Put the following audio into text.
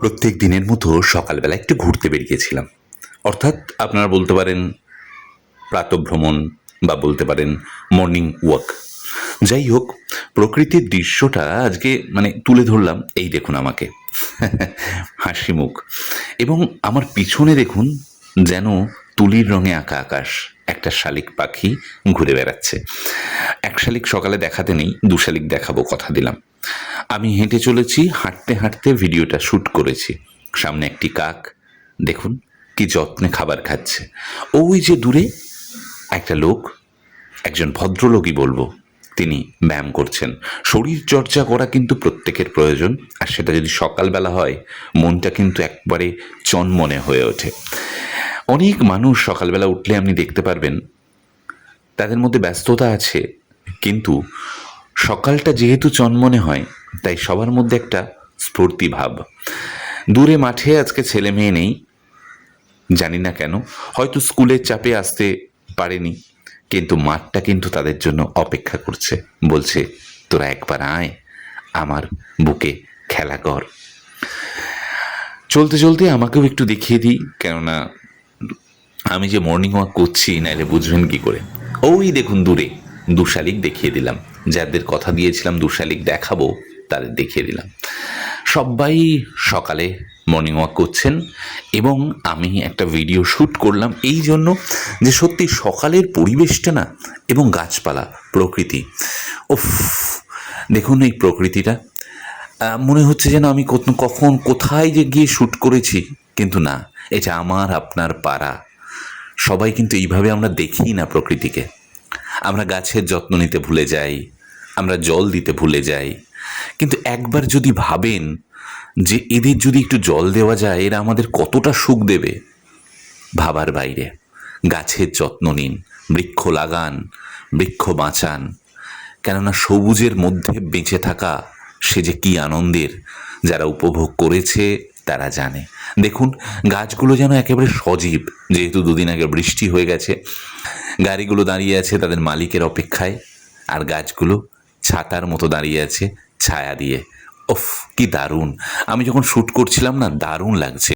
প্রত্যেক দিনের মতো সকালবেলা একটু ঘুরতে বেরিয়েছিলাম। অর্থাৎ আপনারা বলতে পারেন প্রাতঃভ্রমণ বা বলতে পারেন মর্নিং ওয়াক। যাই হোক, প্রকৃতির দৃশ্যটা আজকে তুলে ধরলাম। এই দেখুন আমাকে হাসি মুখ, এবং আমার পিছনে দেখুন যেন তুলির রঙে আঁকা আকাশ। একটা শালিক পাখি ঘুরে বেড়াচ্ছে। এক শালিক সকালে দেখাতে নেই, দু শালিক দেখাবো, কথা দিলাম। আমি হেঁটে চলেছি, হাঁটতে হাঁটতে ভিডিওটা শ্যুট করেছি। সামনে একটি কাক, দেখুন কি যত্নে খাবার খাচ্ছে। ওই যে দূরে একটা লোক, একজন ভদ্রলোকই বলবো, তিনি ব্যায়াম করছেন। শরীর চর্চা করা কিন্তু প্রত্যেকের প্রয়োজন, আর সেটা যদি সকালবেলা হয় মনটা কিন্তু একবারে চনমনে হয়ে ওঠে। অনেক মানুষ সকালবেলা উঠলে আপনি দেখতে পারবেন তাদের মধ্যে ব্যস্ততা আছে, কিন্তু সকালটা যেহেতু চনমনে হয় তাই সবার মধ্যে একটা স্ফূর্তি ভাব। দূরে মাঠে আজকে ছেলে মেয়ে নেই, জানি না কেন, হয়তো স্কুলের চাপে আসতে পারেনি, কিন্তু মাঠটা কিন্তু তাদের জন্য অপেক্ষা করছে, বলছে তোরা একবার আয় আমার বুকে খেলা কর। চলতে চলতে আমাকেও একটু দেখিয়ে দিই, কেননা আমি যে মর্নিং ওয়াক করছি, নাইলে বুঝবেন কি করে। ওই দেখুন দূরে দু শালিক দেখিয়ে দিলাম, যাদের কথা দিয়েছিলাম দু শালিক দেখাবো তাদের দেখিয়ে দিলাম। সবাই সকালে মর্নিং ওয়াক করছেন, এবং আমি একটা ভিডিও শ্যুট করলাম এই জন্য যে সত্যি সকালের পরিবেশটা না, এবং গাছপালা, প্রকৃতি, উফ, দেখুন এই প্রকৃতিটা মনে হচ্ছে যেন আমি কখন কোথায় যে গিয়ে শ্যুট করেছি, কিন্তু না, এটা আমার আপনার পাড়া। সবাই কিন্তু এইভাবে আমরা দেখি না প্রকৃতিকে। আমরা গাছের যত্ন নিতে ভুলে যাই, আমরা জল দিতে ভুলে যাই। কিন্তু একবার যদি ভাবেন যে এদের যদি একটু জল দেওয়া যায় এরা আমাদের কতটা সুখ দেবে, ভাবার বাইরে। গাছের যত্ন নিন, বৃক্ষ লাগান, বৃক্ষ বাঁচান, কেননা সবুজের মধ্যে বেঁচে থাকা সে যে কি আনন্দের, যারা উপভোগ করেছে তারা জানে। দেখুন গাছগুলো যেন একেবারে সজীব, যেহেতু দুদিন আগে বৃষ্টি হয়ে গেছে। গাড়িগুলো দাঁড়িয়ে আছে তাদের মালিকের অপেক্ষায়, আর গাছগুলো ছাতার মতো দাঁড়িয়ে আছে ছায়া দিয়ে। ওফ, কি দারুণ! আমি যখন শ্যুট করছিলাম না, দারুণ লাগছে।